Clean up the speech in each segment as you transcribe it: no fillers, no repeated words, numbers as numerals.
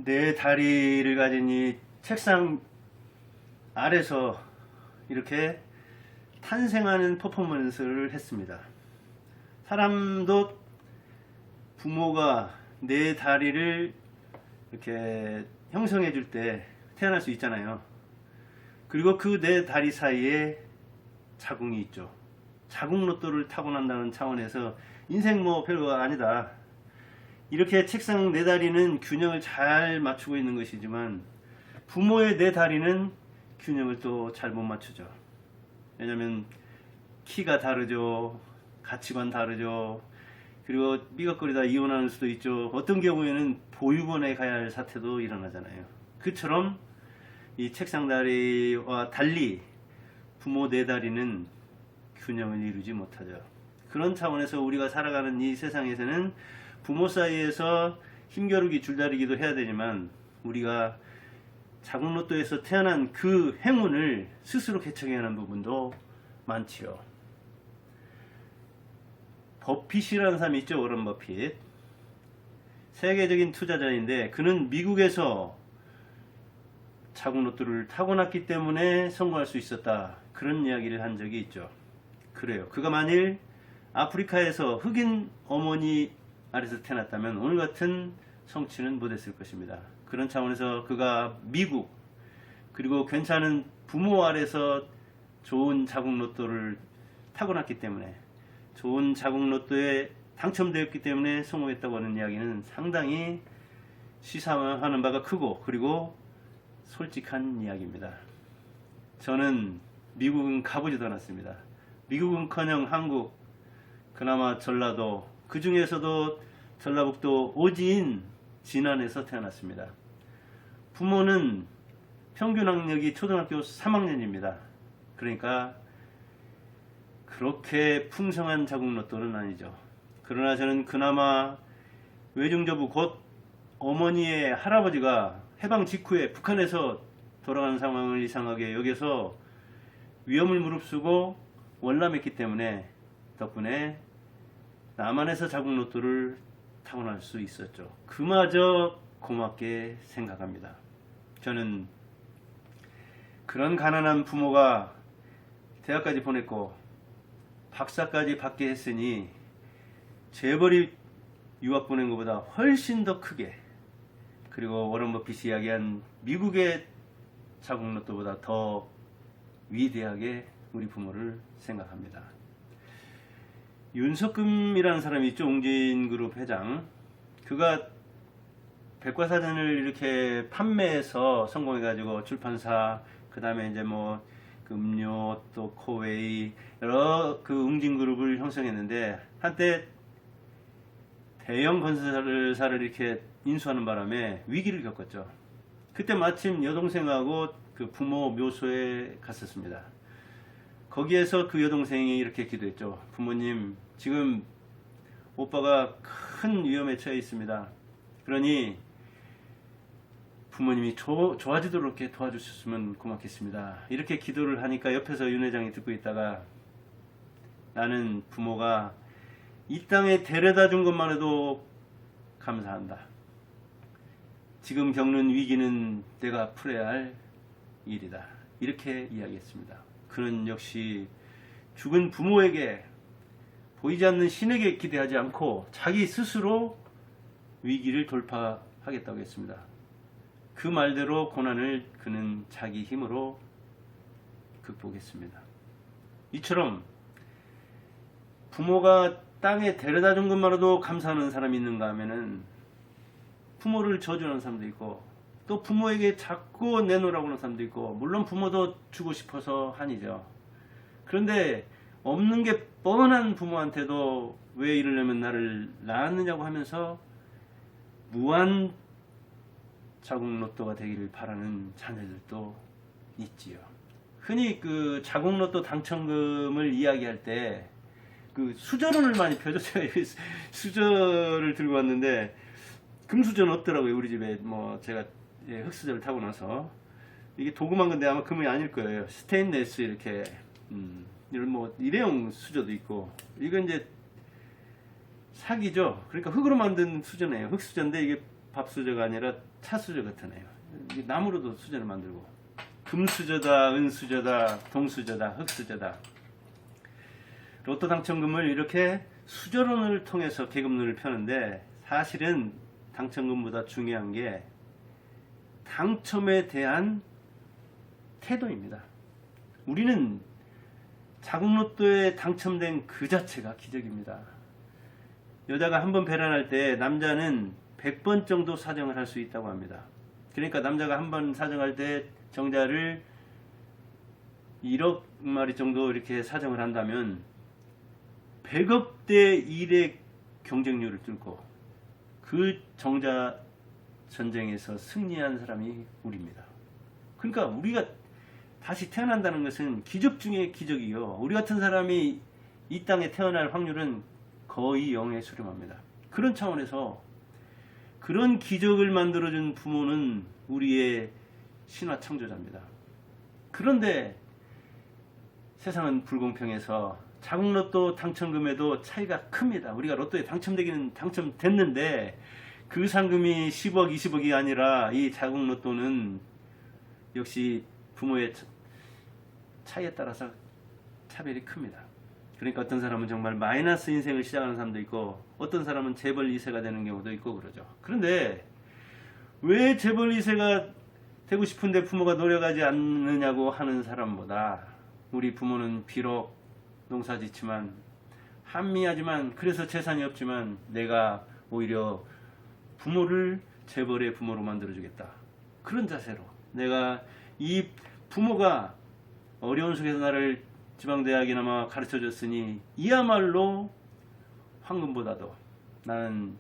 네 다리를 가진 이 책상 아래서 이렇게 탄생하는 퍼포먼스를 했습니다. 사람도 부모가 네 다리를 이렇게 형성해 줄 때 태어날 수 있잖아요. 그리고 그 네 다리 사이에 자궁이 있죠. 자궁 로또를 타고난다는 차원에서 인생 뭐 별거 아니다. 이렇게 책상 네 다리는 균형을 잘 맞추고 있는 것이지만 부모의 네 다리는 균형을 또 잘 못 맞추죠. 왜냐면 키가 다르죠. 가치관 다르죠. 그리고 삐걱거리다 이혼하는 수도 있죠. 어떤 경우에는 보육원에 가야 할 사태도 일어나잖아요. 그처럼 이 책상 다리와 달리 부모 네 다리는 균형을 이루지 못하죠. 그런 차원에서 우리가 살아가는 이 세상에서는 부모 사이에서 힘겨루기 줄다리기도 해야 되지만 우리가 자궁로또에서 태어난 그 행운을 스스로 개척해야 하는 부분도 많지요. 버핏이라는 사람이 있죠. 워런 버핏. 세계적인 투자자인데 그는 미국에서 자궁로또를 타고났기 때문에 성공할 수 있었다. 그런 이야기를 한 적이 있죠. 그래요. 그가 만일 아프리카에서 흑인 어머니 아래서 태어났다면 오늘 같은 성취는 못했을 것입니다. 그런 차원에서 그가 미국 그리고 괜찮은 부모 아래서 좋은 자궁로또를 타고났기 때문에 좋은 자궁로또에 당첨되었기 때문에 성공했다고 하는 이야기는 상당히 시사하는 바가 크고 그리고 솔직한 이야기입니다. 저는 미국은 가보지도 않았습니다. 미국은커녕 한국, 그나마 전라도, 그 중에서도 전라북도 오지인 진안에서 태어났습니다. 부모는 평균 학력이 초등학교 3학년입니다. 그러니까 그렇게 풍성한 자궁로또는 아니죠. 그러나 저는 그나마 외증조부 곧 어머니의 할아버지가 해방 직후에 북한에서 돌아가는 상황을 이상하게 여기서 위험을 무릅쓰고 월남했기 때문에 덕분에 남한에서 자궁로또를 타고날 수 있었죠. 그마저 고맙게 생각합니다. 저는 그런 가난한 부모가 대학까지 보냈고 박사까지 받게 했으니 재벌이 유학 보낸 것보다 훨씬 더 크게 그리고 워런 버핏이 이야기한 미국의 자궁로또보다 더 위대하게 우리 부모를 생각합니다. 윤석금이라는 사람이 있죠. 웅진그룹 회장. 그가 백과사전을 이렇게 판매해서 성공해가지고 출판사 그 다음에 이제 뭐 음료 또 코웨이 여러 그 웅진그룹을 형성했는데 한때 대형 건설사를 이렇게 인수하는 바람에 위기를 겪었죠. 그때 마침 여동생하고 그 부모 묘소에 갔었습니다. 거기에서 그 여동생이 이렇게 기도했죠. 부모님, 지금 오빠가 큰 위험에 처해 있습니다. 그러니 부모님이 좋아지도록 이렇게 도와주셨으면 고맙겠습니다. 이렇게 기도를 하니까 옆에서 윤 회장이 듣고 있다가 나는 부모가 이 땅에 데려다 준 것만 해도 감사한다. 지금 겪는 위기는 내가 풀어야 할 일이다. 이렇게 이야기했습니다. 그는 역시 죽은 부모에게 보이지 않는 신에게 기대하지 않고 자기 스스로 위기를 돌파하겠다고 했습니다. 그 말대로 고난을 그는 자기 힘으로 극복했습니다. 이처럼 부모가 땅에 데려다 준 것만으로도 감사하는 사람이 있는가 하면은 부모를 저주하는 사람도 있고 또 부모에게 자꾸 내놓으라고 하는 사람도 있고 물론 부모도 주고 싶어서 한이죠. 그런데 없는 게 뻔한 부모한테도 왜 이러려면 나를 낳았느냐고 하면서 무한 자궁로또가 되기를 바라는 자녀들도 있지요. 흔히 그 자궁로또 당첨금을 이야기할 때 그 수저론을 많이 펴죠. 제가 수저를 들고 왔는데 금수저는 없더라고요. 우리 집에 뭐 제가 흑수저를 타고 나서 이게 도금한 건데 아마 금이 아닐 거예요. 스테인레스 이렇게 이런 뭐 일회용 수저도 있고 이건 이제 사기죠. 그러니까 흙으로 만든 수저네요. 흙수저인데 이게 밥수저가 아니라 차수저 같으네요. 나무로도 수저를 만들고, 금수저다, 은수저다, 동수저다, 흙수저다. 로또 당첨금을 이렇게 수저론을 통해서 계급론을 펴는데, 사실은 당첨금보다 중요한 게 당첨에 대한 태도입니다. 우리는 자국로또에 당첨된 그 자체가 기적입니다. 여자가 한 번 배란할 때 남자는 100번 정도 사정을 할 수 있다고 합니다. 그러니까 남자가 한 번 사정할 때 정자를 1억 마리 정도 이렇게 사정을 한다면 100억 대 1의 경쟁률을 뚫고 그 정자 전쟁에서 승리한 사람이 우리입니다. 그러니까 우리가 다시 태어난다는 것은 기적 중에 기적이요. 우리 같은 사람이 이 땅에 태어날 확률은 거의 0에 수렴합니다. 그런 차원에서 그런 기적을 만들어준 부모는 우리의 신화 창조자입니다. 그런데 세상은 불공평해서 자국로또 당첨금에도 차이가 큽니다. 우리가 로또에 당첨되기는 당첨됐는데 그 상금이 10억, 20억이 아니라 이 자국로또는 역시 부모의 차이에 따라서 차별이 큽니다. 그러니까 어떤 사람은 정말 마이너스 인생을 시작하는 사람도 있고 어떤 사람은 재벌 2세가 되는 경우도 있고 그러죠. 그런데 왜 재벌 2세가 되고 싶은데 부모가 노력하지 않느냐고 하는 사람보다 우리 부모는 비록 농사짓지만 한미하지만 그래서 재산이 없지만 내가 오히려 부모를 재벌의 부모로 만들어주겠다. 그런 자세로 내가 이 부모가 어려운 속에서 나를 지방대학이나마 가르쳐줬으니 이야말로 황금보다도 나는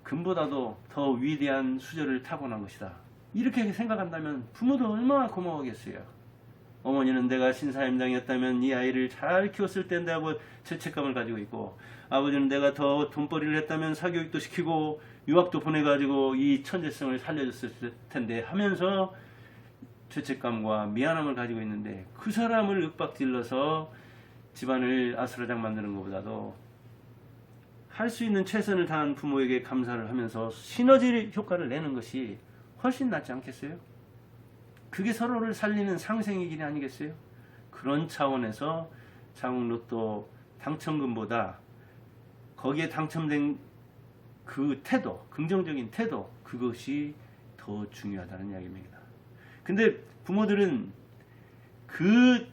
금보다도 더 위대한 수저를 타고난 것이다. 이렇게 생각한다면 부모도 얼마나 고마워하겠어요. 어머니는 내가 신사임당이었다면 이 아이를 잘 키웠을 텐데 하고 죄책감을 가지고 있고, 아버지는 내가 더 돈벌이를 했다면 사교육도 시키고 유학도 보내가지고 이 천재성을 살려줬을 텐데 하면서 죄책감과 미안함을 가지고 있는데, 그 사람을 윽박질러서 집안을 아수라장 만드는 것보다도 할 수 있는 최선을 다한 부모에게 감사를 하면서 시너지 효과를 내는 것이 훨씬 낫지 않겠어요? 그게 서로를 살리는 상생의 길이 아니겠어요? 그런 차원에서 자국로또 당첨금보다 거기에 당첨된 그 태도, 긍정적인 태도, 그것이 더 중요하다는 이야기입니다. 근데 부모들은 그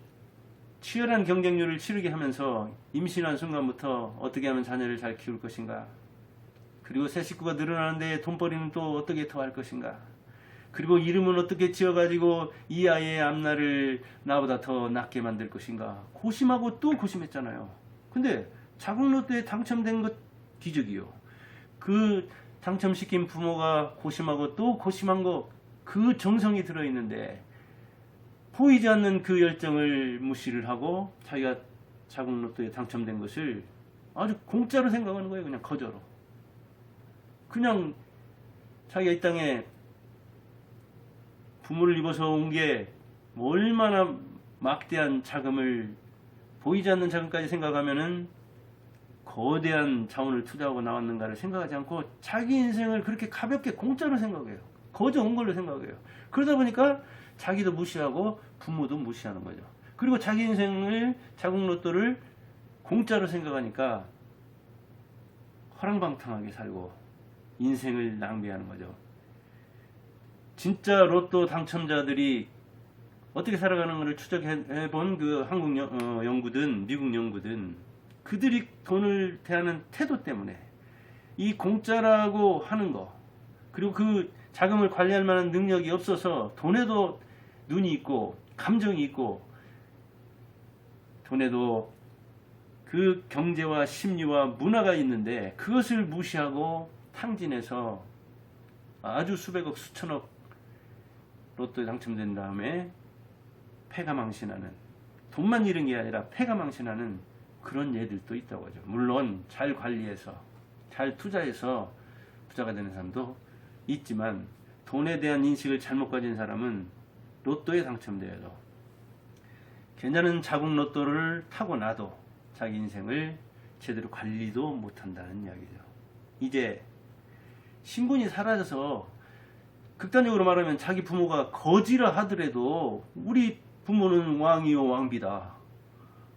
치열한 경쟁률을 치르게 하면서 임신한 순간부터 어떻게 하면 자녀를 잘 키울 것인가, 그리고 새 식구가 늘어나는데 돈벌이는 또 어떻게 더 할 것인가, 그리고 이름은 어떻게 지어가지고 이 아이의 앞날을 나보다 더 낫게 만들 것인가 고심하고 또 고심했잖아요. 근데 자국로또에 당첨된 것 기적이요. 그 당첨시킨 부모가 고심하고 또 고심한 거, 그 정성이 들어있는데 보이지 않는 그 열정을 무시를 하고 자기가 자국로또에 당첨된 것을 아주 공짜로 생각하는 거예요. 그냥 거저로. 그냥 자기가 이 땅에 부모를 입어서 온 게 얼마나 막대한 자금을, 보이지 않는 자금까지 생각하면은 거대한 자원을 투자하고 나왔는가를 생각하지 않고 자기 인생을 그렇게 가볍게 공짜로 생각해요. 거저 온 걸로 생각해요. 그러다 보니까 자기도 무시하고 부모도 무시하는 거죠. 그리고 자기 인생을, 자국로또를 공짜로 생각하니까 허랑방탕하게 살고 인생을 낭비하는 거죠. 진짜 로또 당첨자들이 어떻게 살아가는 것을 추적해본 그 한국 연구든 미국 연구든 그들이 돈을 대하는 태도 때문에 이 공짜라고 하는 거, 그리고 그 자금을 관리할 만한 능력이 없어서 돈에도 눈이 있고 감정이 있고 돈에도 그 경제와 심리와 문화가 있는데 그것을 무시하고 탕진해서 아주 수백억 수천억 로또에 당첨된 다음에 패가망신하는, 돈만 잃은 게 아니라 패가망신하는 그런 예들도 있다고 하죠. 물론 잘 관리해서 잘 투자해서 부자가 되는 사람도 있지만 돈에 대한 인식을 잘못 가진 사람은 로또에 당첨되어도 괜찮은 자국로또를 타고 나도 자기 인생을 제대로 관리도 못한다는 이야기죠. 이제 신분이 사라져서 극단적으로 말하면 자기 부모가 거지라 하더라도 우리 부모는 왕이요 왕비다.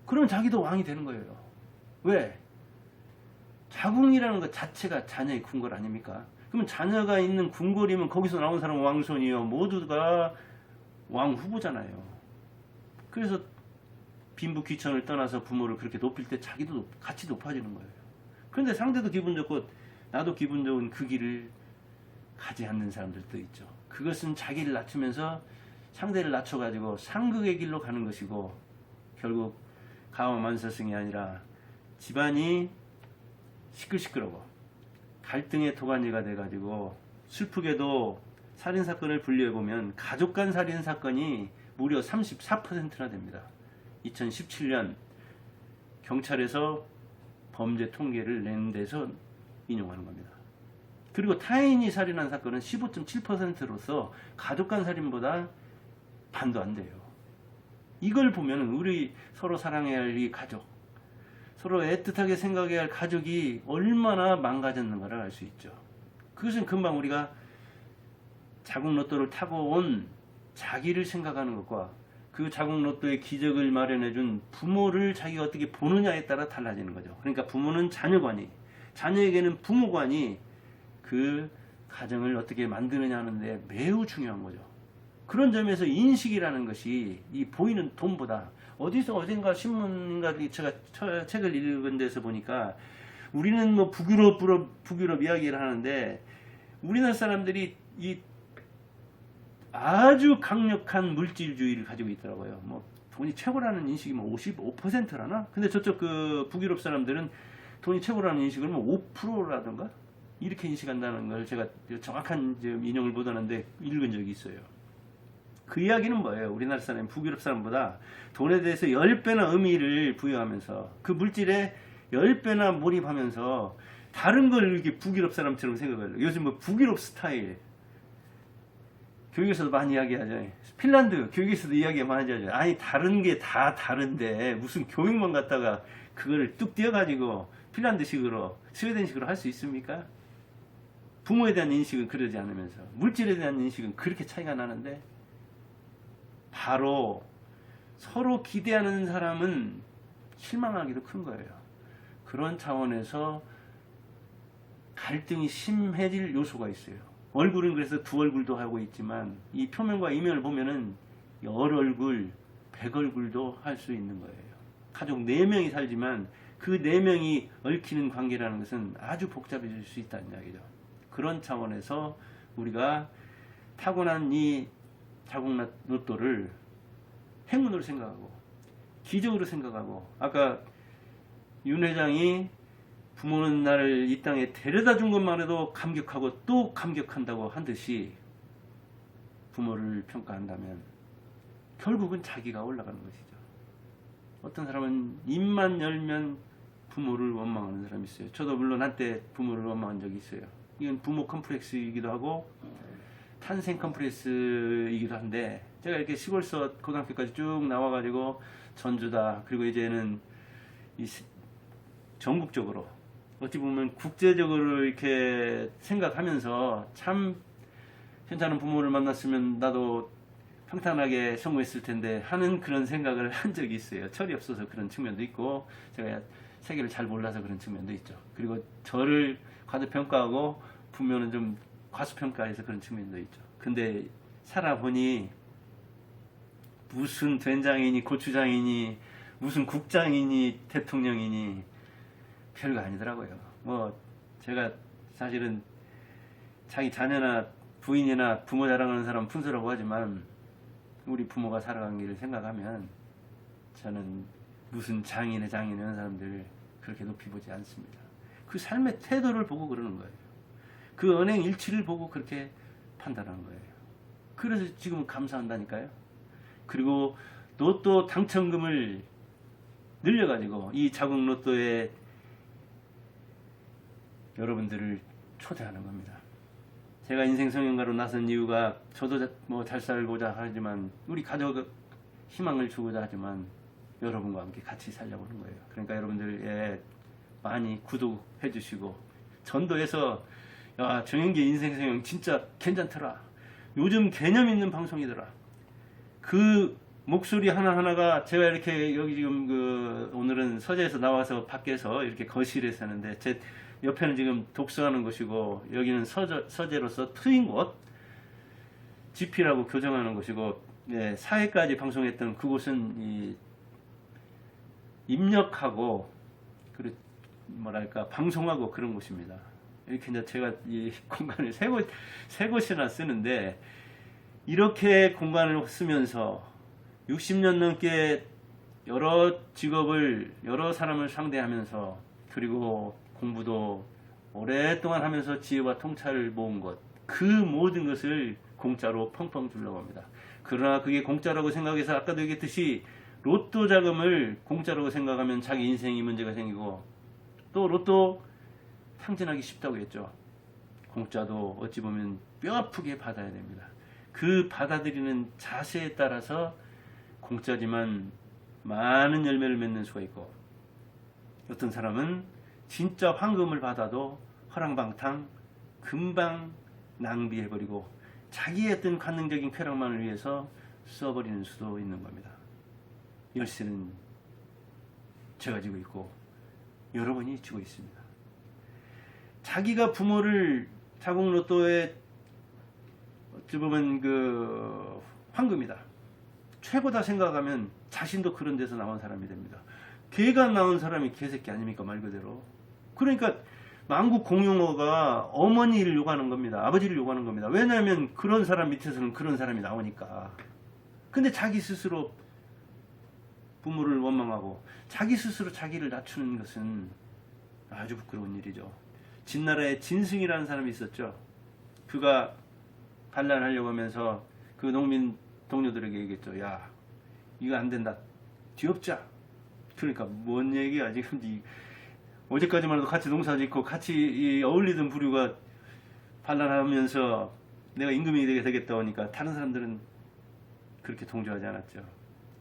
그러면 자기도 왕이 되는 거예요. 왜? 자궁이라는 것 자체가 자녀의 궁궐 아닙니까? 그러면 자녀가 있는 궁궐이면 거기서 나온 사람은 왕손이요. 모두가 왕 후보잖아요. 그래서 빈부 귀천을 떠나서 부모를 그렇게 높일 때 자기도 같이 높아지는 거예요. 그런데 상대도 기분 좋고 나도 기분 좋은 그 길을 가지 않는 사람들도 있죠. 그것은 자기를 낮추면서 상대를 낮춰가지고 상극의 길로 가는 것이고 결국 가와만사승이 아니라 집안이 시끌시끌하고 갈등의 도가니가 돼가지고 슬프게도 살인사건을 분류해보면 가족 간 살인사건이 무려 34%나 됩니다. 2017년 경찰에서 범죄 통계를 낸 데서 인용하는 겁니다. 그리고 타인이 살인한 사건은 15.7%로서 가족 간 살인보다 반도 안 돼요. 이걸 보면 우리 서로 사랑해야 할 이 가족, 서로 애틋하게 생각해야 할 가족이 얼마나 망가졌는가를 알 수 있죠. 그것은 금방 우리가 자궁로또를 타고 온 자기를 생각하는 것과 그 자궁로또의 기적을 마련해준 부모를 자기가 어떻게 보느냐에 따라 달라지는 거죠. 그러니까 부모는 자녀관이, 자녀에게는 부모관이 그 가정을 어떻게 만드느냐 하는데 매우 중요한 거죠. 그런 점에서 인식이라는 것이 이 보이는 돈보다 어딘가 신문인가 제가 책을 읽은 데서 보니까 우리는 뭐 북유럽 이야기를 하는데 우리나라 사람들이 이 아주 강력한 물질주의를 가지고 있더라고요. 뭐 돈이 최고라는 인식이 뭐 55%라나? 근데 저쪽 그 북유럽 사람들은 돈이 최고라는 인식을 뭐 5%라던가 이렇게 인식한다는 걸 제가 정확한 인용을 못 하는데 읽은 적이 있어요. 그 이야기는 뭐예요? 우리나라 사람, 북유럽 사람보다 돈에 대해서 10배나 의미를 부여하면서 그 물질에 10배나 몰입하면서 다른 걸 이렇게 북유럽 사람처럼 생각해요. 요즘 뭐 북유럽 스타일 교육에서도 많이 이야기하죠. 핀란드 교육에서도 이야기 많이 하죠. 아니 다른 게 다 다른데 무슨 교육만 갖다가 그거를 뚝 띄어가지고 핀란드식으로 스웨덴식으로 할 수 있습니까? 부모에 대한 인식은 그러지 않으면서 물질에 대한 인식은 그렇게 차이가 나는데 바로 서로 기대하는 사람은 실망하기도 큰 거예요. 그런 차원에서 갈등이 심해질 요소가 있어요. 얼굴은 그래서 두 얼굴도 하고 있지만 이 표면과 이면을 보면은 10얼굴, 100얼굴도 할 수 있는 거예요. 가족 4명이 살지만 그 4명이 얽히는 관계라는 것은 아주 복잡해질 수 있다는 이야기죠. 그런 차원에서 우리가 타고난 이 자궁로또를 행운으로 생각하고 기적으로 생각하고 아까 윤 회장이 부모는 나를 이 땅에 데려다 준 것만 해도 감격하고 또 감격한다고 한 듯이 부모를 평가한다면 결국은 자기가 올라가는 것이죠. 어떤 사람은 입만 열면 부모를 원망하는 사람이 있어요. 저도 물론 한때 부모를 원망한 적이 있어요. 이건 부모 컴플렉스이기도 하고 탄생 컴플렉스이기도 한데 제가 이렇게 시골서 고등학교까지 쭉 나와가지고 전주다 그리고 이제는 전국적으로 어찌 보면 국제적으로 이렇게 생각하면서 참 괜찮은 부모를 만났으면 나도 평탄하게 성공했을 텐데 하는 그런 생각을 한 적이 있어요. 철이 없어서 그런 측면도 있고 제가 세계를 잘 몰라서 그런 측면도 있죠. 그리고 저를 과도평가하고 부모는 좀 과소평가해서 그런 측면도 있죠. 근데 살아보니 무슨 된장이니 고추장이니 무슨 국장이니 대통령이니 별거 아니더라고요. 뭐 제가 사실은 자기 자녀나 부인이나 부모 자랑하는 사람 분수라고 하지만 우리 부모가 살아간 길을 생각하면 저는 무슨 장인의 이런 사람들 그렇게 높이 보지 않습니다. 그 삶의 태도를 보고 그러는 거예요. 그 언행 일치를 보고 그렇게 판단한 거예요. 그래서 지금은 감사한다니까요. 그리고 로또 당첨금을 늘려가지고 이 자궁로또에 여러분들을 초대하는 겁니다. 제가 인생 성형가로 나선 이유가 저도 뭐 잘 살고자 하지만 우리 가족 희망을 주고자 하지만 여러분과 함께 같이 살려고 하는 거예요. 그러니까 여러분들 많이 구독해 주시고 전도해서 야, 정영계 인생성형 진짜 괜찮더라. 요즘 개념 있는 방송이더라. 그 목소리 하나하나가 제가 이렇게 여기 지금 오늘은 서재에서 나와서 밖에서 이렇게 거실에서 하는데 제 옆에는 지금 독서하는 곳이고 여기는 서재로서 트인 곳 GP라고 교정하는 곳이고 예, 사회까지 방송했던 그곳은 입력하고 그리고 뭐랄까 방송하고 그런 곳입니다. 이렇게 이제 제가 이 공간을 세 곳이나 쓰는데 이렇게 공간을 쓰면서 60년 넘게 여러 직업을 여러 사람을 상대하면서 그리고 공부도 오랫동안 하면서 지혜와 통찰을 모은 것 그 모든 것을 공짜로 펑펑 주려고 합니다. 그러나 그게 공짜라고 생각해서 아까도 얘기했듯이 로또 자금을 공짜라고 생각하면 자기 인생이 문제가 생기고 또 로또 탕진하기 쉽다고 했죠. 공짜도 어찌 보면 뼈아프게 받아야 됩니다. 그 받아들이는 자세에 따라서 공짜지만 많은 열매를 맺는 수가 있고 어떤 사람은 진짜 황금을 받아도 허랑방탕 금방 낭비해버리고 자기의 어떤 관능적인 쾌락만을 위해서 써버리는 수도 있는 겁니다. 열쇠는 제가 쥐고 있고 여러분이 쥐고 있습니다. 자기가 부모를 자궁 로또에 어찌 보면 황금이다. 최고다 생각하면 자신도 그런 데서 나온 사람이 됩니다. 개가 나온 사람이 개새끼 아닙니까? 말 그대로. 그러니까 만국 공용어가 어머니를 요구하는 겁니다. 아버지를 요구하는 겁니다. 왜냐하면 그런 사람 밑에서는 그런 사람이 나오니까. 근데 자기 스스로 부모를 원망하고 자기 스스로 자기를 낮추는 것은 아주 부끄러운 일이죠. 진나라에 진승이라는 사람이 있었죠. 그가 반란하려고 하면서 그 농민 동료들에게 얘기했죠. 야, 이거 안 된다. 뒤엎자. 그러니까 뭔 얘기야 지금. 어제까지만 해도 같이 농사 짓고 같이 어울리던 부류가 반란하면서 내가 임금이 되겠다 하니까 다른 사람들은 그렇게 동조하지 않았죠.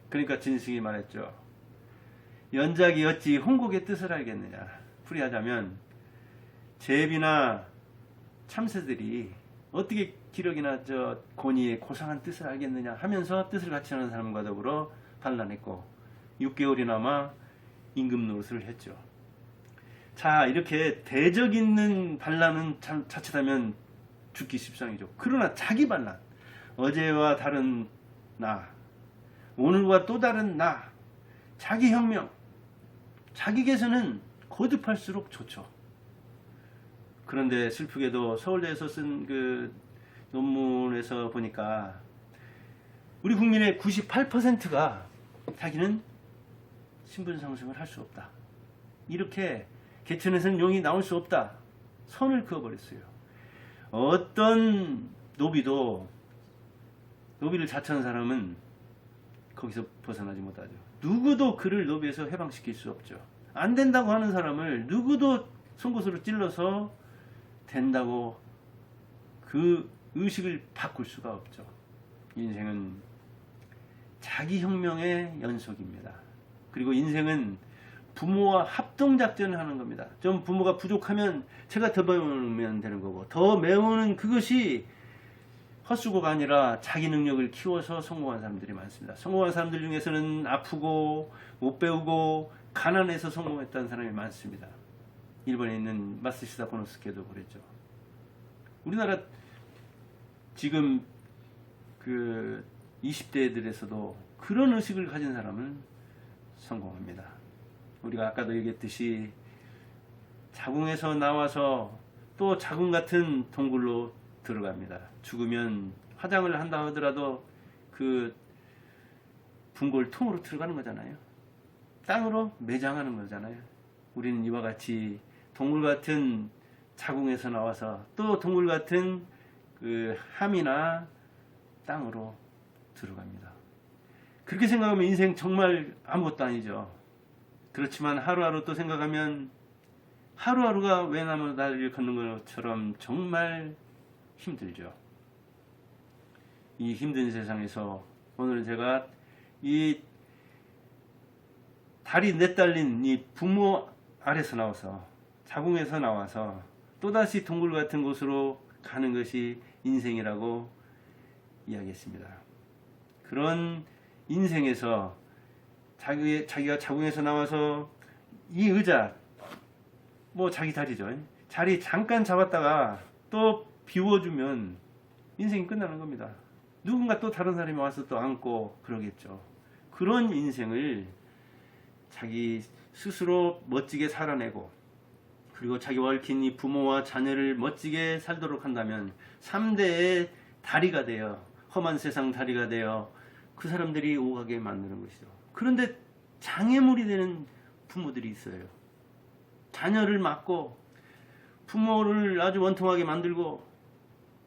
그러니까 진승이 말했죠. 연작이 어찌 홍곡의 뜻을 알겠느냐. 풀이하자면 제비나 참새들이 어떻게 기력이나 권위의 고상한 뜻을 알겠느냐 하면서 뜻을 같이 하는 사람과 더불어 반란했고 6개월이나마 임금 노릇을 했죠. 자, 이렇게 대적 있는 반란은 자칫하면 죽기 십상이죠. 그러나 자기 반란, 어제와 다른 나, 오늘과 또 다른 나, 자기 혁명, 자기 개선은 거듭할수록 좋죠. 그런데 슬프게도 서울대에서 쓴 논문에서 보니까 우리 국민의 98%가 자기는 신분 상승을 할 수 없다. 이렇게 개천에서는 용이 나올 수 없다. 선을 그어버렸어요. 어떤 노비를 자처한 사람은 거기서 벗어나지 못하죠. 누구도 그를 노비에서 해방시킬 수 없죠. 안 된다고 하는 사람을 누구도 송곳으로 찔러서 된다고 그 의식을 바꿀 수가 없죠. 인생은 자기 혁명의 연속입니다. 그리고 인생은 부모와 합동작전을 하는 겁니다. 좀 부모가 부족하면 제가 더 배우면 되는 거고 더 배우는 그것이 헛수고가 아니라 자기 능력을 키워서 성공한 사람들이 많습니다. 성공한 사람들 중에서는 아프고 못 배우고 가난해서 성공했다는 사람이 많습니다. 일본에 있는 마쓰시다 고노스케도 그랬죠. 우리나라 지금 20대들에서도 그런 의식을 가진 사람은 성공합니다. 우리가 아까도 얘기했듯이 자궁에서 나와서 또 자궁 같은 동굴로 들어갑니다. 죽으면 화장을 한다 하더라도 그 분골 통으로 들어가는 거잖아요. 땅으로 매장하는 거잖아요. 우리는 이와 같이 동굴 같은 자궁에서 나와서 또 동굴 같은 함이나 땅으로 들어갑니다. 그렇게 생각하면 인생 정말 아무것도 아니죠. 그렇지만 하루하루 또 생각하면 하루하루가 외나무 다리를 걷는 것처럼 정말 힘들죠. 이 힘든 세상에서 오늘 제가 이 다리 내딸린 이 부모 아래서 나와서 자궁에서 나와서 또다시 동굴 같은 곳으로 가는 것이 인생이라고 이야기했습니다. 그런 인생에서 자기가 자궁에서 나와서 이 의자, 뭐 자기 자리죠. 자리 잠깐 잡았다가 또 비워주면 인생이 끝나는 겁니다. 누군가 또 다른 사람이 와서 또 앉고 그러겠죠. 그런 인생을 자기 스스로 멋지게 살아내고, 그리고 자기와 얽힌 이 부모와 자녀를 멋지게 살도록 한다면 3대의 다리가 되어, 험한 세상 다리가 되어 그 사람들이 오가게 만드는 것이죠. 그런데 장애물이 되는 부모들이 있어요. 자녀를 맡고 부모를 아주 원통하게 만들고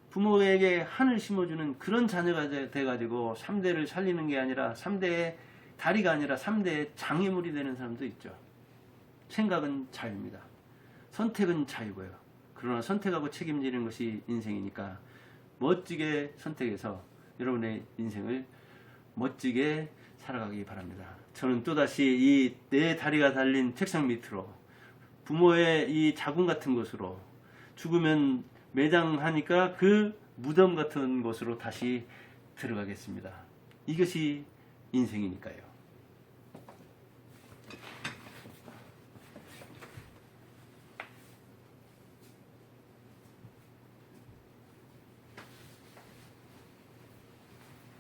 부모에게 한을 심어주는 그런 자녀가 돼가지고 3대를 살리는 게 아니라 3대의 다리가 아니라 3대의 장애물이 되는 사람도 있죠. 생각은 자유입니다. 선택은 자유고요. 그러나 선택하고 책임지는 것이 인생이니까 멋지게 선택해서 여러분의 인생을 멋지게 살아가기 바랍니다. 저는 또다시 이 내 다리가 달린 책상 밑으로, 부모의 이 자궁 같은 곳으로, 죽으면 매장하니까 그 무덤 같은 곳으로 다시 들어가겠습니다. 이것이 인생이니까요.